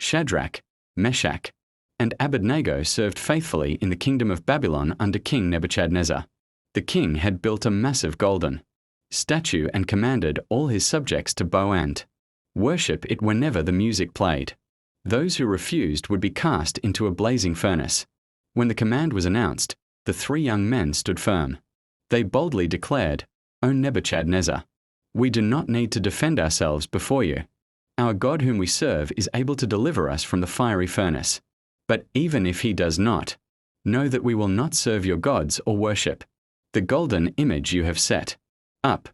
Shadrach, Meshach, and Abednego served faithfully in the kingdom of Babylon under King Nebuchadnezzar. The king had built a massive golden statue and commanded all his subjects to bow and worship it whenever the music played. Those who refused would be cast into a blazing furnace. When the command was announced, the three young men stood firm. They boldly declared, "O Nebuchadnezzar, we do not need to defend ourselves before you. Our God whom we serve is able to deliver us from the fiery furnace. But even if he does not, know that we will not serve your gods or worship the golden image you have set up."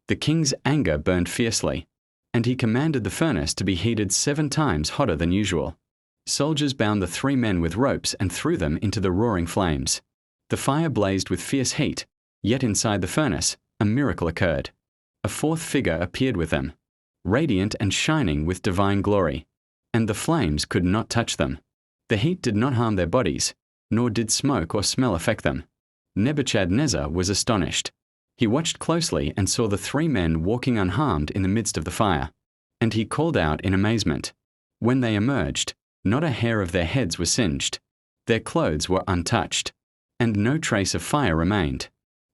The king's anger burned fiercely, and he commanded the furnace to be heated 7 times hotter than usual. Soldiers bound the 3 men with ropes and threw them into the roaring flames. The fire blazed with fierce heat, yet inside the furnace, a miracle occurred. A 4th figure appeared with them, radiant and shining with divine glory, and the flames could not touch them. The heat did not harm their bodies, nor did smoke or smell affect them. Nebuchadnezzar was astonished. He watched closely and saw the 3 men walking unharmed in the midst of the fire, and he called out in amazement. When they emerged, not a hair of their heads was singed. Their clothes were untouched, and no trace of fire remained.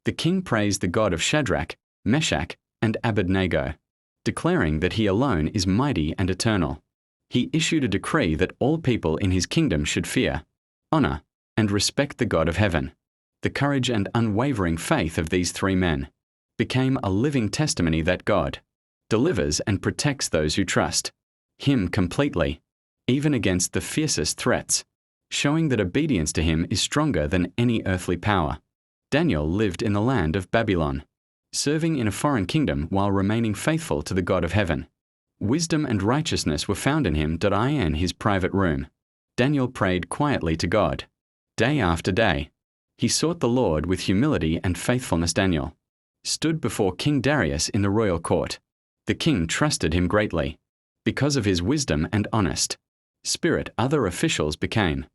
The king praised the God of Shadrach, Meshach, and Abednego, declaring that he alone is mighty and eternal. He issued a decree that all people in his kingdom should fear, honor, and respect the God of heaven. The courage and unwavering faith of these 3 men became a living testimony that God delivers and protects those who trust him completely, even against the fiercest threats, showing that obedience to him is stronger than any earthly power. Daniel lived in the land of Babylon, serving in a foreign kingdom while remaining faithful to the God of heaven. Wisdom and righteousness were found in him in his private room. Daniel prayed quietly to God. Day after day, he sought the Lord with humility and faithfulness. Daniel stood before King Darius in the royal court. The king trusted him greatly. Because of his wisdom and honest spirit, other officials became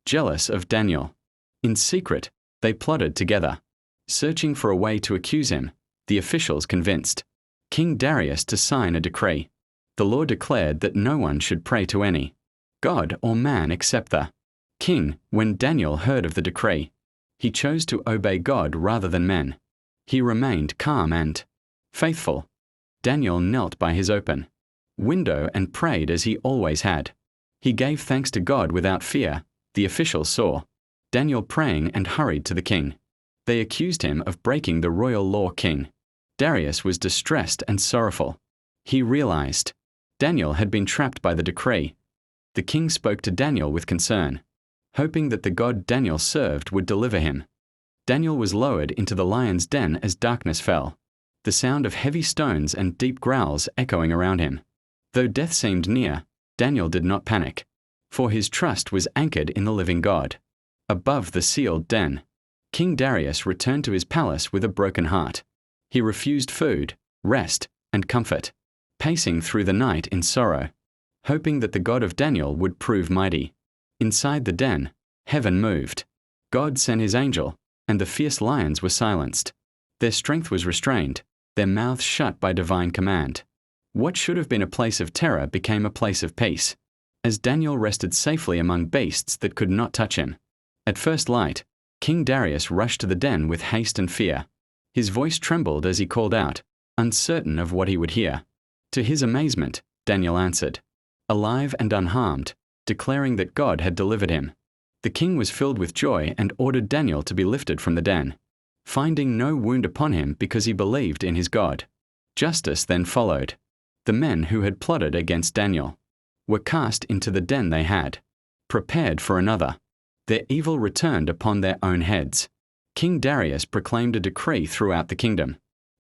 jealous of Daniel. In secret, they plotted together, searching for a way to accuse him. The officials convinced King Darius to sign a decree. The law declared that no one should pray to any god or man except the king. When Daniel heard of the decree, he chose to obey God rather than men. He remained calm and faithful. Daniel knelt by his open window and prayed as he always had. He gave thanks to God without fear. The officials saw Daniel praying and hurried to the king. They accused him of breaking the royal law. King Darius was distressed and sorrowful. He realized Daniel had been trapped by the decree. The king spoke to Daniel with concern, hoping that the God Daniel served would deliver him. Daniel was lowered into the lion's den as darkness fell, the sound of heavy stones and deep growls echoing around him. Though death seemed near, Daniel did not panic, for his trust was anchored in the living God. Above the sealed den, King Darius returned to his palace with a broken heart. He refused food, rest, and comfort, pacing through the night in sorrow, hoping that the God of Daniel would prove mighty. Inside the den, heaven moved. God sent his angel, and the fierce lions were silenced. Their strength was restrained, their mouths shut by divine command. What should have been a place of terror became a place of peace, as Daniel rested safely among beasts that could not touch him. At first light, King Darius rushed to the den with haste and fear. His voice trembled as he called out, uncertain of what he would hear. To his amazement, Daniel answered, alive and unharmed, declaring that God had delivered him. The king was filled with joy and ordered Daniel to be lifted from the den, finding no wound upon him because he believed in his God. Justice then followed. The men who had plotted against Daniel were cast into the den they had prepared for another. Their evil returned upon their own heads. King Darius proclaimed a decree throughout the kingdom,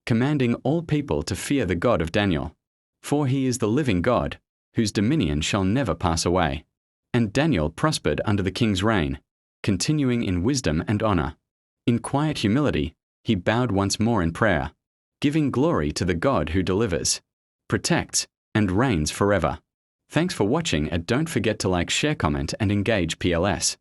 commanding all people to fear the God of Daniel, for he is the living God, whose dominion shall never pass away. And Daniel prospered under the king's reign, continuing in wisdom and honor. In quiet humility, he bowed once more in prayer, giving glory to the God who delivers, protects, and reigns forever. Thanks for watching, and don't forget to like, share, comment, and engage PLS.